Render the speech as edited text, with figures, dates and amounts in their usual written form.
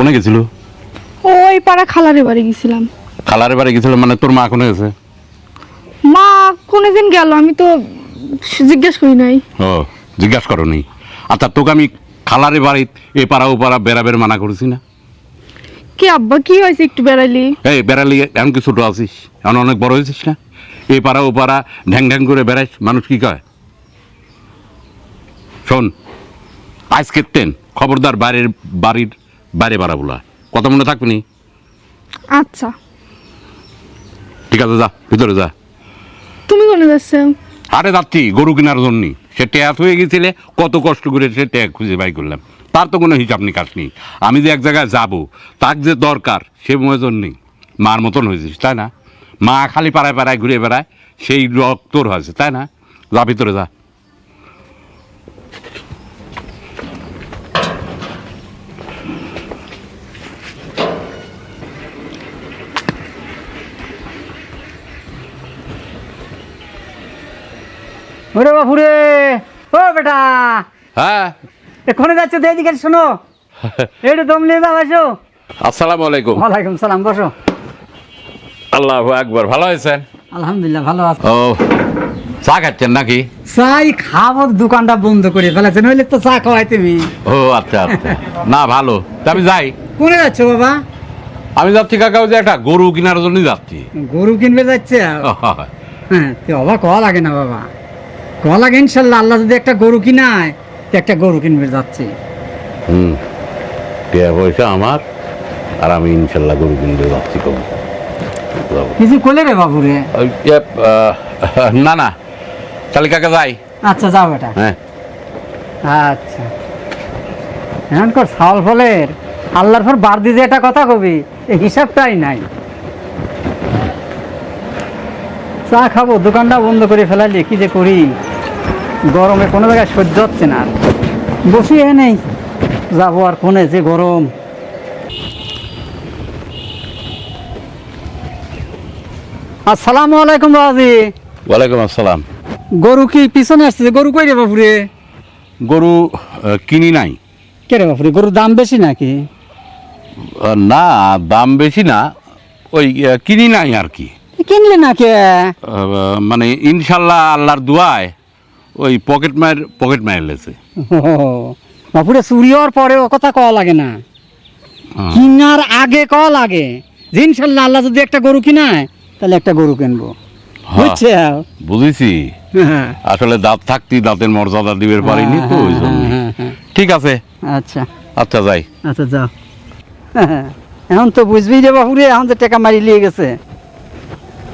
কোনে গেছিল? ওই পাড়া খালারে বাড়ি গেছিলাম। খালারে বাড়ি গেছিল মানে তোর মা কোনে গেছে? মা কোনদিন গেল, আমি তো জিজ্ঞেস করি নাই। ও জিজ্ঞাসা করনি? আচ্ছা তোকে আমি খালারে বাড়ি এ পাড়া ও পাড়া বেড়াবের মানা করেছি না? কি আব্বা কি হয়েছে একটু বেড়াইলি? এই বেড়ালি এমন কি ছোট আছিস? এখন অনেক বড় হয়েছিস না? এই পাড়া ও পাড়া ঢ্যাং ঢ্যাং করে বেড়াইস, মানুষ কি কয়? শোন, আজকের তেন খবরদার বাড়ির বাইরে বাড়াবো না, কথা মনে থাকবে নি? আচ্ছা ঠিক আছে, যা ভিতরে যা। তুমি কোনে যাচ্ছ? আরে যাচ্ছি গরু কেনার জন্য। সে ট্যাগ হয়ে গেছিলে, কত কষ্ট করে সে ট্যাগ খুঁজে বাই করলাম, তার তো কোনো হিসাব নিকাশ নেই। আমি যে এক জায়গায় যাবো, তার যে দরকার সে ময়োজন নেই। মার মতন হয়েছিস তাই না? মা খালি পাড়ায় পাড়ায় ঘুরে বেড়ায়, সেই রক্তর হয়েছে তাই না? যা ভিতরে যা। ওরে বাপুরে, ও বেটা হ্যাঁ এখানে যাচ্ছ? এদিকে শোনো, একটু দম নিয়ে যাও, আসো। আসসালামু আলাইকুম। ওয়ালাইকুম সালাম, বসো। আল্লাহু আকবার। ভালো আছেন? আলহামদুলিল্লাহ ভালো আছো। ও চা খাচ্ছেন নাকি? চাই খাবো, দোকানটা বন্ধ করে ফেলেছে, নইলে তো চা খাওয়াই তুমি। ও আচ্ছা আচ্ছা, না ভালো। তা আমি যাই। কোনে যাচ্ছ বাবা? আমি যাচ্ছি কাকা, ওই যে একটা গরু কেনার জন্য যাচ্ছি। গরু কিনবে যাচ্ছে? হ্যাঁ, তো অবাক হওয়া লাগে না বাবা, হওয়া লাগে। ইনশাল্লাহ আল্লাহ যদি একটা গরু কিনায়, তো একটা গরু কিনবে যাচ্ছে। টাকা পয়সা আমার, আর আমি ইনশাল্লাহ গরু কিনতে যাচ্ছি। কম কিছু করলে রে বাবুরে? না না, তাহলে কাকা যাই। আচ্ছা যাও বেটা। হ্যাঁ আচ্ছা, এখনকার চাউল ফলের আল্লাহর পর বার দিয়ে যে একটা কথা কবি, এই হিসাবটাই নাই। চা খাবো, দোকানটা বন্ধ করে ফেলাইলে কি যে করি, গরমে কোনো জায়গায় সহ্য হচ্ছে না। বসি নেই, যাবো আর কোনে যে গরম। আসসালামু আলাইকুম বাবাজি। ওয়ালাইকুম আসসালাম। গরু কি পিছনে আসছে? গরু কই রে বাপুরে? গরু কিনি নাই। কে রে বাপুরে, গরুর দাম বেশি নাকি? না দাম বেশি না, ওই কিনি নাই আর কি। কিনলে না কে? মানে ইনশাল্লাহ আল্লাহর দুয়ায় ওই পকেট মার লেছে। বাপুরে চুরি হওয়ার পরে ও কথা কওয়া লাগে না, কিনার আগে কওয়া লাগে যে ইনশাল্লাহ আল্লাহ যদি একটা গরু কিনায়, তাহলে একটা গরু কিনবো। বুঝছে? বুঝেছি, আসলে দাঁত থাকতি দাঁতের মর্যাদা দিবে পারিনি তো ওই জন্য। ঠিক আছে আচ্ছা আচ্ছা যাই। আচ্ছা যাও। এখন তো বুঝবি রে বাপুরে, এখন তো টাকা মারি লিয়ে গেছে।